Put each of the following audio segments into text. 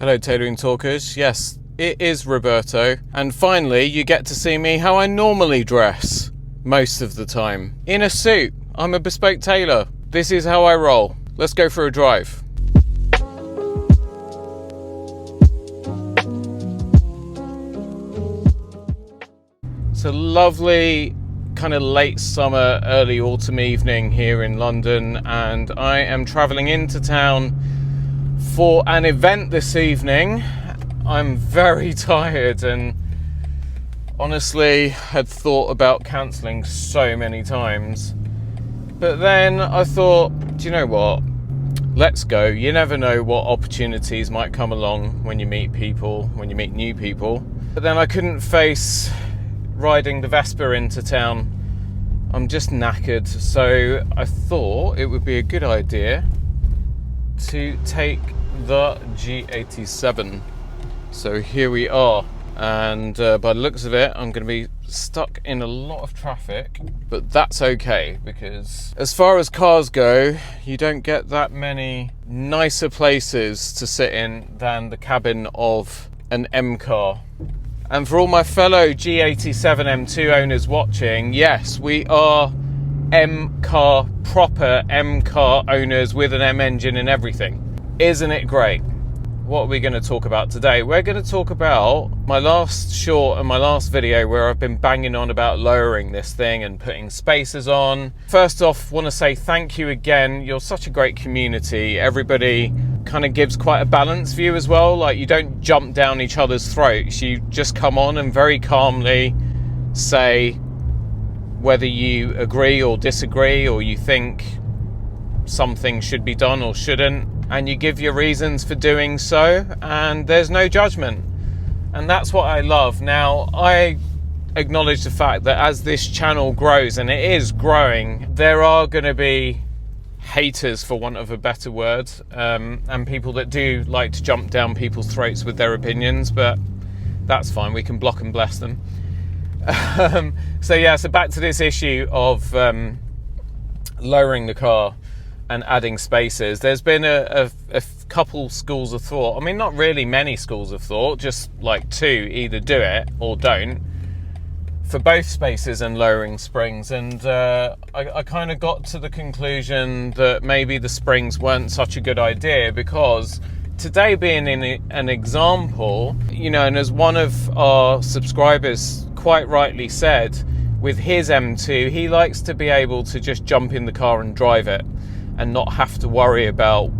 Hello tailoring talkers, yes, it is Roberto, and finally you get to see me how I normally dress, most of the time. In a suit. I'm a bespoke tailor. This is how I roll. Let's go for a drive. It's a lovely kind of late summer, early autumn evening here in London, and I am travelling into town for an event this evening. I'm very tired and honestly had thought about cancelling so many times. But then I thought, do you know what? Let's go. You never know what opportunities might come along when you meet people, when you meet new people. But then I couldn't face riding the Vespa into town. I'm just knackered. So I thought it would be a good idea to take the G87. So here we are, and by the looks of it I'm going to be stuck in a lot of traffic, but that's okay, because as far as cars go, you don't get that many nicer places to sit in than the cabin of an M car. And for all my fellow G87 M2 owners watching, yes, we are M car, proper M car owners with an M engine and everything. Isn't it great? What are we going to talk about today? We're going to talk about my last short and my last video where I've been banging on about lowering this thing and putting spacers on. First off, want to say thank you again. You're such a great community. Everybody kind of gives quite a balanced view as well. Like, you don't jump down each other's throats. You just come on and very calmly say whether you agree or disagree, or you think something should be done or shouldn't, and you give your reasons for doing so, and there's no judgment. And that's what I love. Now, I acknowledge the fact that as this channel grows, and it is growing, there are going to be haters, for want of a better word, and people that do like to jump down people's throats with their opinions, but that's fine, we can block and bless them. So back to this issue of lowering the car and adding spacers. There's been a couple schools of thought. I mean, not really many schools of thought, just like two: either do it or don't, for both spacers and lowering springs. And I kind of got to the conclusion that maybe the springs weren't such a good idea, because today being an example, you know, and as one of our subscribers quite rightly said, with his M2, he likes to be able to just jump in the car and drive it, and not have to worry about,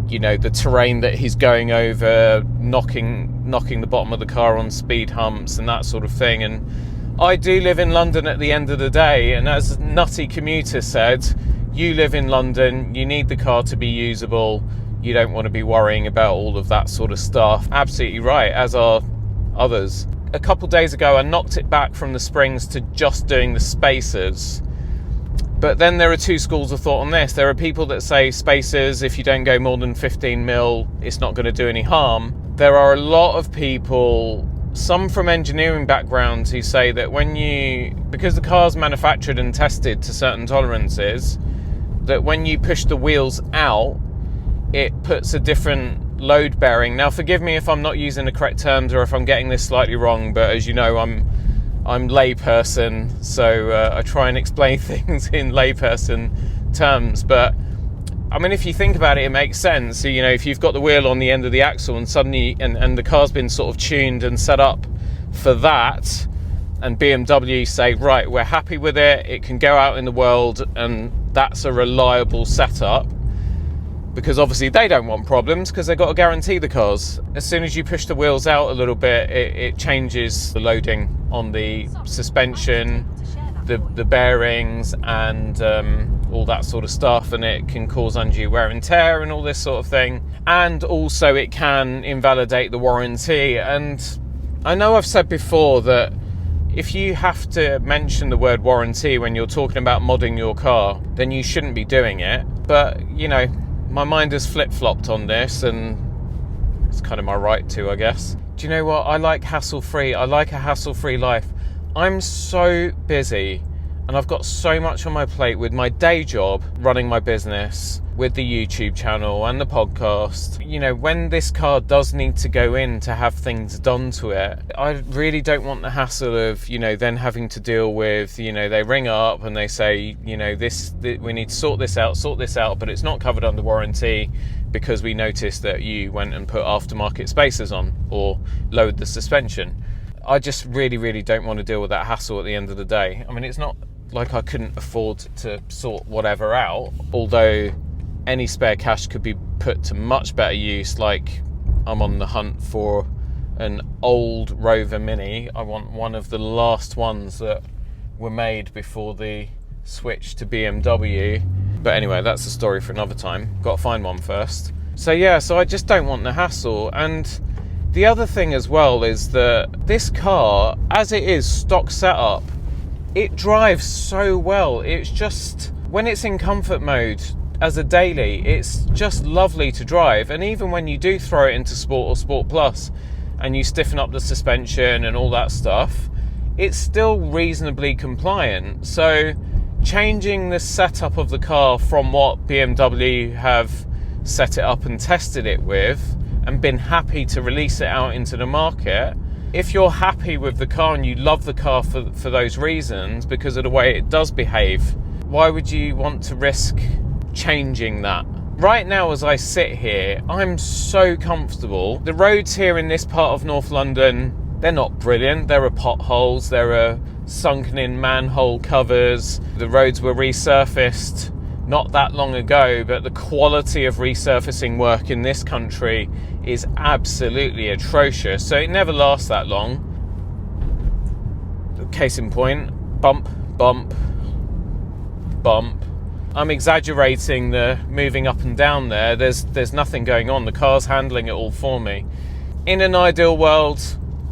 you know, the terrain that he's going over, knocking the bottom of the car on speed humps and that sort of thing. And I do live in London at the end of the day, and as Nutty Commuter said, you live in London, you need the car to be usable, you don't want to be worrying about all of that sort of stuff. Absolutely right, as are others. A couple days ago I knocked it back from the springs to just doing the spacers. But then there are two schools of thought on this. There are people that say spacers, if you don't go more than 15 mil, it's not going to do any harm. There are a lot of people, some from engineering backgrounds, who say that because the car's manufactured and tested to certain tolerances, that when you push the wheels out, it puts a different load bearing. Now, forgive me if I'm not using the correct terms or if I'm getting this slightly wrong, but as you know, I'm layperson, so I try and explain things in layperson terms. But I mean, if you think about it, it makes sense. So, you know, if you've got the wheel on the end of the axle and suddenly and the car's been sort of tuned and set up for that, and BMW say, right, we're happy with it, it can go out in the world, and that's a reliable setup, because obviously they don't want problems, because they've got to guarantee the cars. As soon as you push the wheels out a little bit, it changes the loading on the suspension, the bearings, and all that sort of stuff, and it can cause undue wear and tear and all this sort of thing. And also it can invalidate the warranty. And I know I've said before that if you have to mention the word warranty when you're talking about modding your car, then you shouldn't be doing it. But, you know, my mind has flip-flopped on this, and it's kind of my right to, I guess. Do you know what? I like hassle-free. I like a hassle-free life. I'm so busy And I've got so much on my plate with my day job, running my business, with the YouTube channel and the podcast. You know, when this car does need to go in to have things done to it, I really don't want the hassle of, you know, then having to deal with, you know, they ring up and they say, you know, this we need to sort this out, but it's not covered under warranty because we noticed that you went and put aftermarket spacers on or lowered the suspension. I just really don't want to deal with that hassle at the end of the day. I mean, it's not like I couldn't afford to sort whatever out, although any spare cash could be put to much better use. Like, I'm on the hunt for an old Rover Mini. I want one of the last ones that were made before the switch to BMW. But anyway, that's a story for another time. Got to find one first. So yeah, so I just don't want the hassle. And the other thing as well is that this car, as it is stock setup, it drives so well. It's just, when it's in comfort mode as a daily, it's just lovely to drive. And even when you do throw it into Sport or Sport Plus and you stiffen up the suspension and all that stuff, it's still reasonably compliant. So changing the setup of the car from what BMW have set it up and tested it with and been happy to release it out into the market, if you're happy with the car and you love the car for those reasons, because of the way it does behave, why would you want to risk changing that? Right now, as I sit here, I'm so comfortable. The roads here in this part of North London, they're not brilliant. There are potholes, there are sunken in manhole covers. The roads were resurfaced not that long ago, but the quality of resurfacing work in this country is absolutely atrocious, so it never lasts that long. Case in point, bump, bump, bump. I'm exaggerating the moving up and down there. There's nothing going on. The car's handling it all for me. In an ideal world,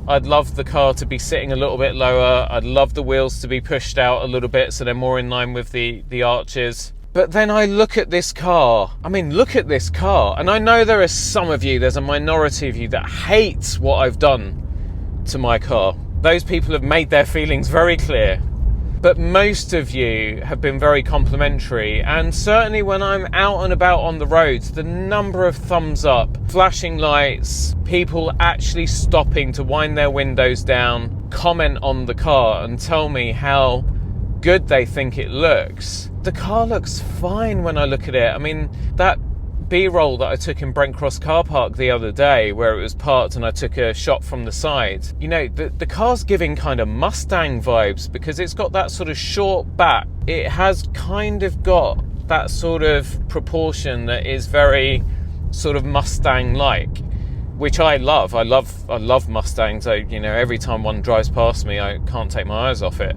I'd love the car to be sitting a little bit lower. I'd love the wheels to be pushed out a little bit so they're more in line with the arches. But then I look at this car. I mean, look at this car. And I know there are some of you, there's a minority of you that hate what I've done to my car. Those people have made their feelings very clear. But most of you have been very complimentary. And certainly when I'm out and about on the roads, the number of thumbs up, flashing lights, people actually stopping to wind their windows down, comment on the car and tell me how good they think it looks. The car looks fine when I look at it. I mean, that B-roll that I took in Brent Cross car park the other day, where it was parked and I took a shot from the side, you know, the car's giving kind of Mustang vibes because it's got that sort of short back. It has kind of got that sort of proportion that is very sort of Mustang-like, which I love. I love Mustangs. You know, every time one drives past me, I can't take my eyes off it.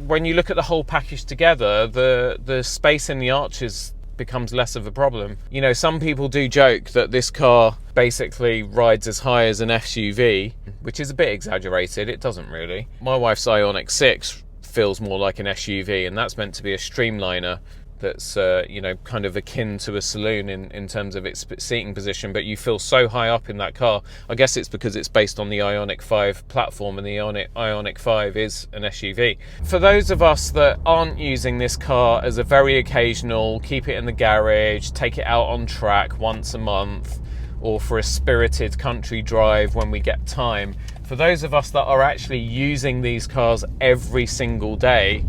When you look at the whole package together, the space in the arches becomes less of a problem. You know, some people do joke that this car basically rides as high as an SUV, which is a bit exaggerated. It doesn't really. My wife's Ioniq 6 feels more like an SUV, and that's meant to be a streamliner that's you know, kind of akin to a saloon in terms of its seating position, but you feel so high up in that car. I guess it's because it's based on the Ioniq 5 platform, and the Ioniq 5 is an SUV. For those of us that aren't using this car as a very occasional, keep it in the garage, take it out on track once a month, or for a spirited country drive when we get time, for those of us that are actually using these cars every single day,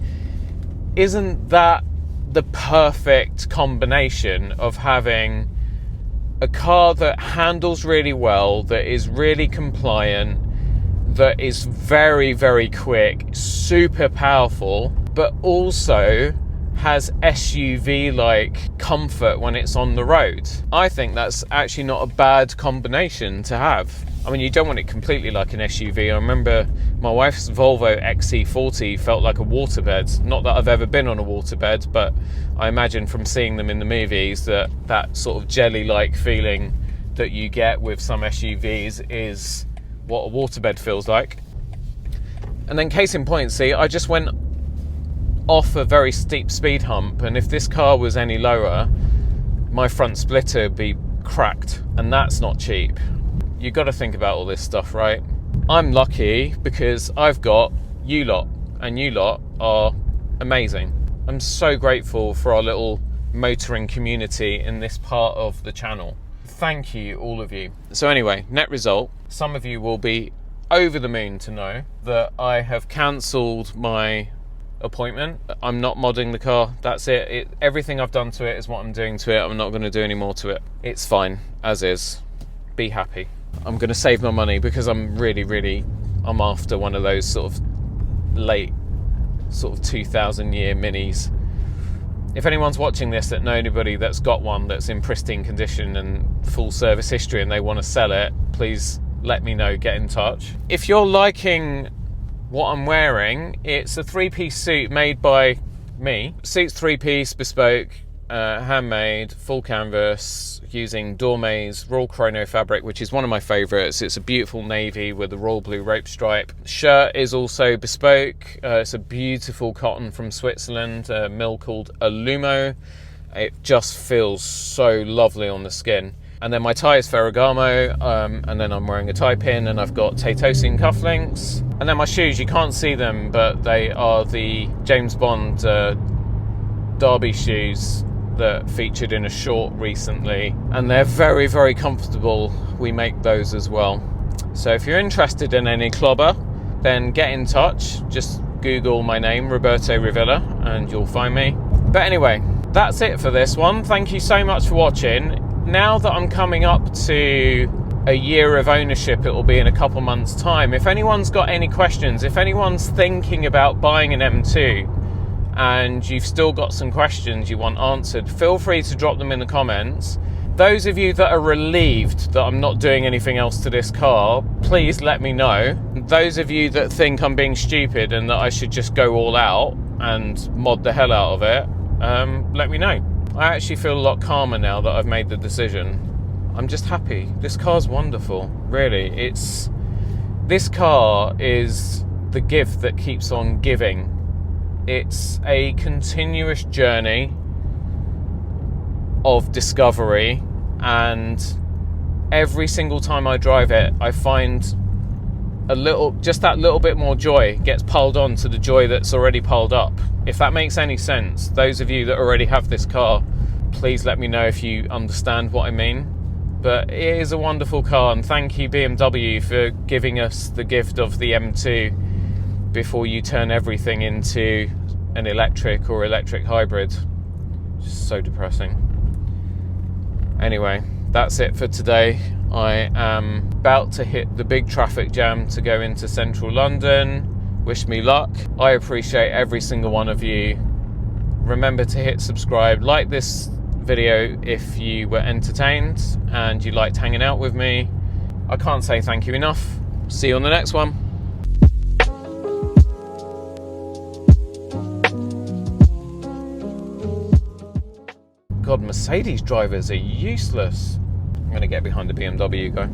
isn't that the perfect combination of having a car that handles really well, that is really compliant, that is very, very quick, super powerful, but also has SUV-like comfort when it's on the road? I think that's actually not a bad combination to have. I mean, you don't want it completely like an SUV. I remember my wife's Volvo XC40 felt like a waterbed. Not that I've ever been on a waterbed, but I imagine from seeing them in the movies that sort of jelly-like feeling that you get with some SUVs is what a waterbed feels like. And then case in point, see, I just went off a very steep speed hump, and if this car was any lower, my front splitter would be cracked, and that's not cheap. You've got to think about all this stuff, right? I'm lucky because I've got you lot, and you lot are amazing. I'm so grateful for our little motoring community in this part of the channel. Thank you, all of you. So anyway, net result, some of you will be over the moon to know that I have cancelled my appointment. I'm not modding the car. That's it. Everything I've done to it is what I'm doing to it. I'm not going to do any more to it. It's fine as is. Be happy. I'm going to save my money because I'm I'm after one of those sort of late sort of 2000 year minis. If anyone's watching this that know anybody that's got one that's in pristine condition and full service history and they want to sell it, please let me know, get in touch. If you're liking what I'm wearing, it's a 3-piece suit made by me. Suit's 3-piece, bespoke, handmade, full canvas, using Dorme's Royal Chrono fabric, which is one of my favourites. It's a beautiful navy with a royal blue rope stripe. Shirt is also bespoke. It's a beautiful cotton from Switzerland, a mill called Alumo. It just feels so lovely on the skin. And then my tie is Ferragamo, and then I'm wearing a tie pin, and I've got Tailoring cufflinks. And then my shoes, you can't see them, but they are the James Bond derby shoes that featured in a short recently, and they're very, very comfortable. We make those as well. So if you're interested in any clobber, then get in touch. Just Google my name, Roberto Rivilla, and you'll find me. But anyway, that's it for this one. Thank you so much for watching. Now that I'm coming up to a year of ownership, it will be in a couple months' time. If anyone's got any questions, if anyone's thinking about buying an M2 and you've still got some questions you want answered, feel free to drop them in the comments. Those of you that are relieved that I'm not doing anything else to this car, please let me know. Those of you that think I'm being stupid and that I should just go all out and mod the hell out of it, let me know. I actually feel a lot calmer now that I've made the decision. I'm just happy. This car's wonderful, really. This car is the gift that keeps on giving. It's a continuous journey of discovery, and every single time I drive it, I find just that little bit more joy gets piled on to the joy that's already piled up. If that makes any sense, those of you that already have this car, please let me know if you understand what I mean. But it is a wonderful car, and thank you BMW for giving us the gift of the M2 before you turn everything into an electric or electric hybrid. Just so depressing. Anyway, that's it for today. I am about to hit the big traffic jam to go into central London. Wish me luck. I appreciate every single one of you. Remember to hit subscribe, like this video if you were entertained and you liked hanging out with me. I can't say thank you enough. See you on the next one. God, Mercedes drivers are useless. I'm going to get behind the BMW guy.